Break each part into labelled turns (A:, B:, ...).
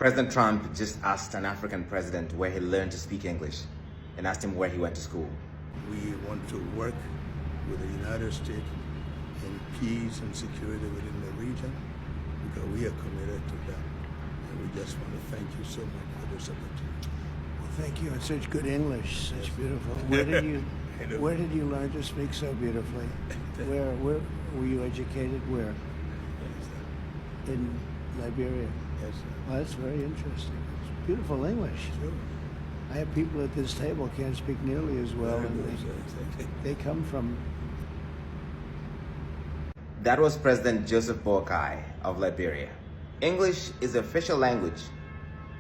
A: President Trump just asked an African president where he learned to speak English and asked him where he went to school.
B: We want to work with the United States in peace and security within the region because we are committed to that. And we just want to thank you so much for this opportunity.
C: Well, thank you. It's such good English, such beautiful. Where did you learn to speak so beautifully? Where were you educated? Where? In Liberia.
B: Yes, sir.
C: Well, that's very interesting. It's beautiful English.
B: Sure.
C: I have people at this table can't speak nearly as well,
B: Very
C: and
B: good, sir.
C: they come from.
A: That was President Joseph Boakai of Liberia. English is the official language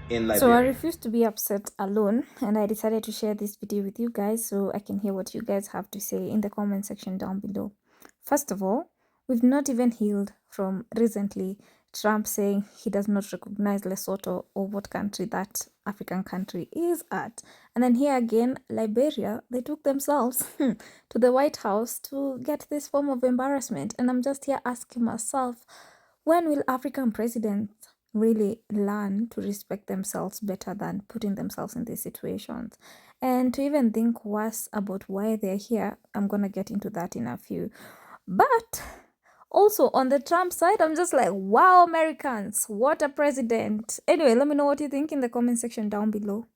A: in Liberia.
D: So I refused to be upset alone, and I decided to share this video with you guys so I can hear what you guys have to say in the comment section down below. First of all, we've not even healed from recently Trump saying he does not recognize Lesotho or what country that African country is at. And then here again, Liberia, they took themselves to the White House to get this form of embarrassment. And I'm just here asking myself, when will African presidents really learn to respect themselves better than putting themselves in these situations? And to even think worse about why they're here, I'm going to get into that in a few. But also on the Trump side, I'm just like, wow, Americans, what a president. Anyway, let me know what you think in the comment section down below.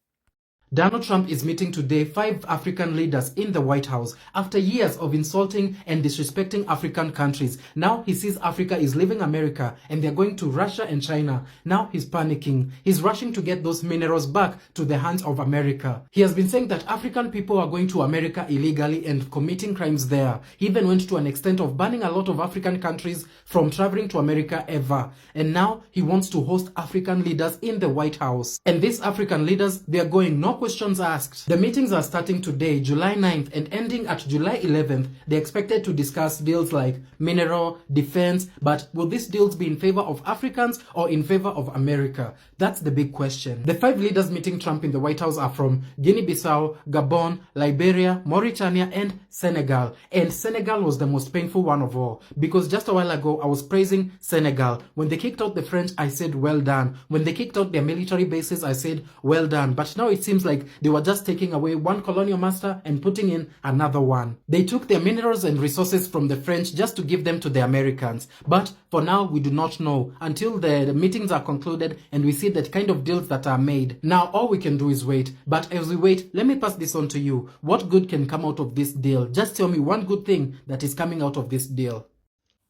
E: Donald Trump is meeting today 5 African leaders in the White House after years of insulting and disrespecting African countries. Now he sees Africa is leaving America and they're going to Russia and China. Now he's panicking. He's rushing to get those minerals back to the hands of America. He has been saying that African people are going to America illegally and committing crimes there. He even went to an extent of banning a lot of African countries from traveling to America ever. And now he wants to host African leaders in the White House. And these African leaders, they are going no questions asked. The meetings are starting today, July 9th, and ending at July 11th. They're expected to discuss deals like mineral, defense, but will these deals be in favor of Africans or in favor of America? That's the big question. The 5 leaders meeting Trump in the White House are from Guinea-Bissau, Gabon, Liberia, Mauritania, and Senegal. And Senegal was the most painful one of all, because just a while ago, I was praising Senegal. When they kicked out the French, I said, well done. When they kicked out their military bases, I said, well done. But now it seems like they were just taking away one colonial master and putting in another one. They took their minerals and resources from the French just to give them to the Americans. But for now, we do not know until the meetings are concluded and we see that kind of deals that are made. Now, all we can do is wait. But as we wait, let me pass this on to you. What good can come out of this deal? Just tell me one good thing that is coming out of this deal.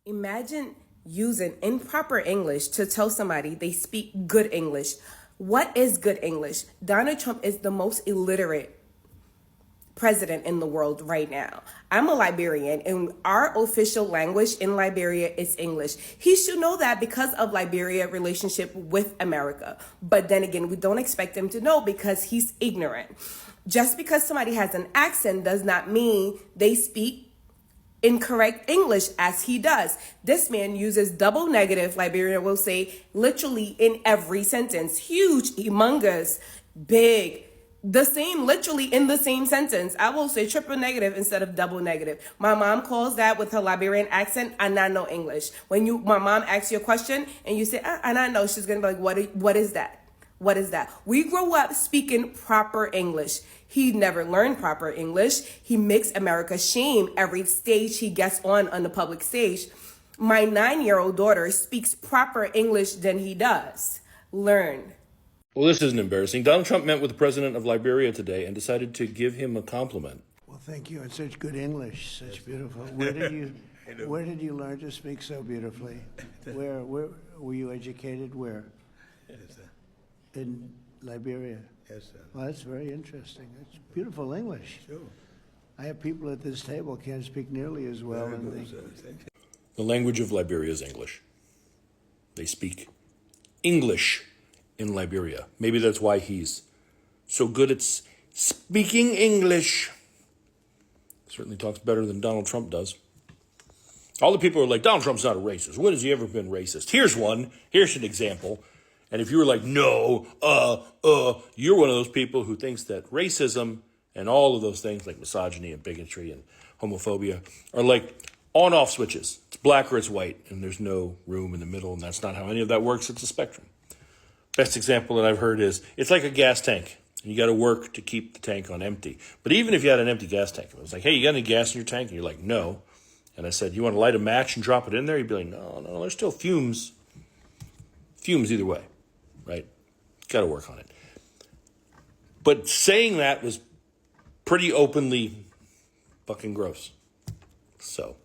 F: Imagine using improper English to tell somebody they speak good English. What is good English? Donald Trump is the most illiterate president in the world right now. I'm a Liberian and our official language in Liberia is English. He should know that because of Liberia's relationship with America. But then again, we don't expect him to know because he's ignorant. Just because somebody has an accent does not mean they speak incorrect English as he does. This man uses double negative, Liberian will say, literally in every sentence. Huge, humongous, big, the same, literally in the same sentence. I will say triple negative instead of double negative. My mom calls that with her Liberian accent, and I know English. When my mom asks you a question and you say, and I know, she's going to be like, what is that? What is that? We grow up speaking proper English. He never learned proper English. He makes America shame every stage he gets on the public stage. My 9-year-old daughter speaks proper English than he does. Learn.
G: Well, this isn't embarrassing. Donald Trump met with the president of Liberia today and decided to give him a compliment.
C: Well, thank you. It's such good English, such beautiful. Where did you learn to speak so beautifully? Where were you educated? Where?
B: Yes, sir.
C: In Liberia.
B: Yes, sir.
C: Well, that's very interesting. It's beautiful English.
B: Sure.
C: I have people at this table can't speak nearly as well,
B: Very
C: and
B: good,
C: they.
B: sir. Thank you.
G: The language of Liberia is English. They speak English in Liberia. Maybe that's why he's so good at speaking English. Certainly talks better than Donald Trump does. All the people are like, Donald Trump's not a racist. When has he ever been racist? Here's one. Here's an example. And if you were like, no, you're one of those people who thinks that racism and all of those things like misogyny and bigotry and homophobia are like on-off switches. It's black or it's white, and there's no room in the middle, and that's not how any of that works. It's a spectrum. Best example that I've heard is, it's like a gas tank. And you got to work to keep the tank on empty. But even if you had an empty gas tank, it was like, hey, you got any gas in your tank? And you're like, no. And I said, you want to light a match and drop it in there? You'd be like, no, there's still fumes. Fumes either way, right? Got to work on it. But saying that was pretty openly fucking gross. So,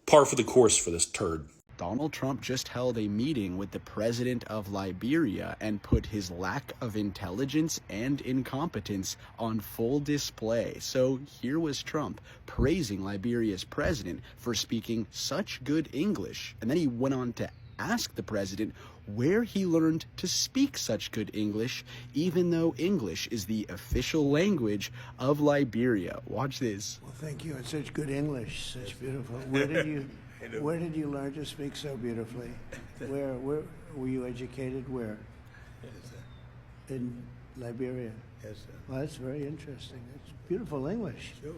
G: par for the course for this turd.
H: Donald Trump just held a meeting with the president of Liberia and put his lack of intelligence and incompetence on full display. So here was Trump praising Liberia's president for speaking such good English. And then he went on to ask the president where he learned to speak such good English, even though English is the official language of Liberia. Watch this.
C: Well, thank you. It's such good English, such beautiful. Where did you learn to speak so beautifully? Where were you educated? Where?
B: Yes, sir.
C: In Liberia.
B: Yes, sir.
C: Well, that's very interesting. It's beautiful English.
B: Sure.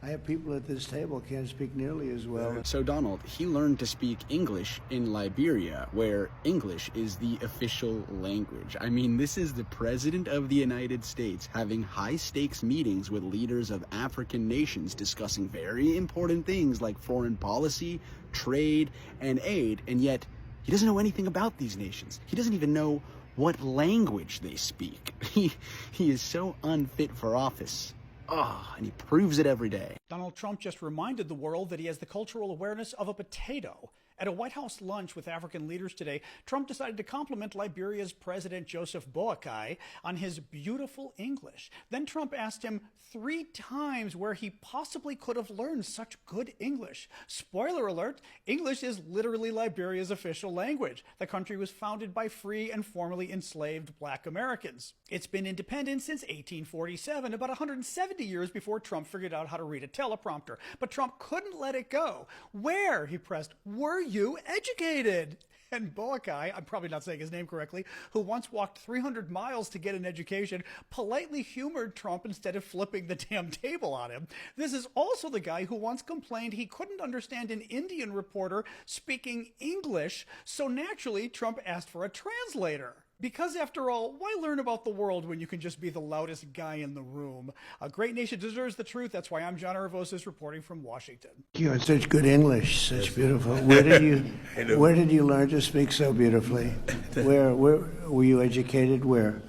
C: I have people at this table can't speak nearly as well.
H: So Donald, he learned to speak English in Liberia, where English is the official language. I mean, this is the President of the United States having high-stakes meetings with leaders of African nations discussing very important things like foreign policy, trade, and aid, and yet he doesn't know anything about these nations. He doesn't even know what language they speak. He is so unfit for office. And he proves it every day.
I: Donald Trump just reminded the world that he has the cultural awareness of a potato. At a White House lunch with African leaders today, Trump decided to compliment Liberia's President Joseph Boakai on his beautiful English. Then Trump asked him 3 times where he possibly could have learned such good English. Spoiler alert, English is literally Liberia's official language. The country was founded by free and formerly enslaved Black Americans. It's been independent since 1847, about 170 years before Trump figured out how to read a teleprompter. But Trump couldn't let it go. Where, he pressed, were you educated? And Boakai, I'm probably not saying his name correctly, who once walked 300 miles to get an education, politely humored Trump instead of flipping the damn table on him. This is also the guy who once complained he couldn't understand an Indian reporter speaking English, so naturally Trump asked for a translator. Because after all, why learn about the world when you can just be the loudest guy in the room? A great nation deserves the truth. That's why I'm John Aravosis reporting from Washington.
C: Thank you. It's such good English, such beautiful. Where did you learn to speak so beautifully? Where were you educated? Where?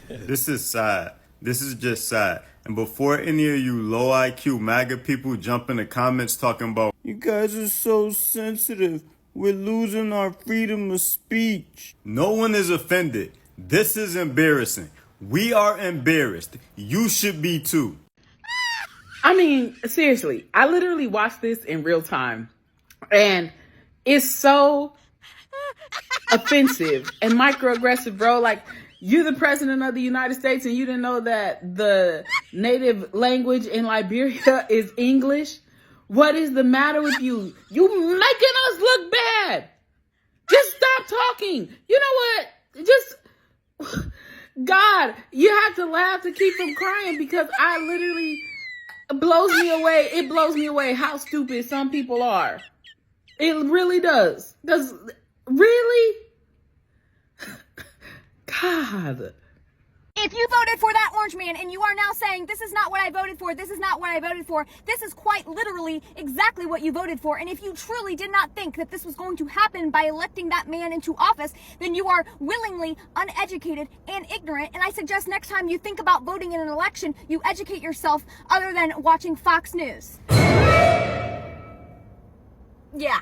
J: This is sad. This is just sad. And before any of you low IQ MAGA people jump in the comments talking about, you guys are so sensitive, we're losing our freedom of speech. No one is offended. This is embarrassing. We are embarrassed. You should be too.
K: I mean, seriously, I literally watched this in real time. And it's so offensive and microaggressive, bro. Like, you're the president of the United States and you didn't know that the native language in Liberia is English? What is the matter with you? You making us look bad. Just stop talking. You know what? Just, God, you have to laugh to keep from crying because I literally, blows me away. It blows me away how stupid some people are. It really does. Really? God.
L: If you voted for that orange man and you are now saying, this is not what I voted for, this is not what I voted for, this is quite literally exactly what you voted for. And if you truly did not think that this was going to happen by electing that man into office, then you are willingly uneducated and ignorant. And I suggest next time you think about voting in an election, you educate yourself other than watching Fox News. Yeah.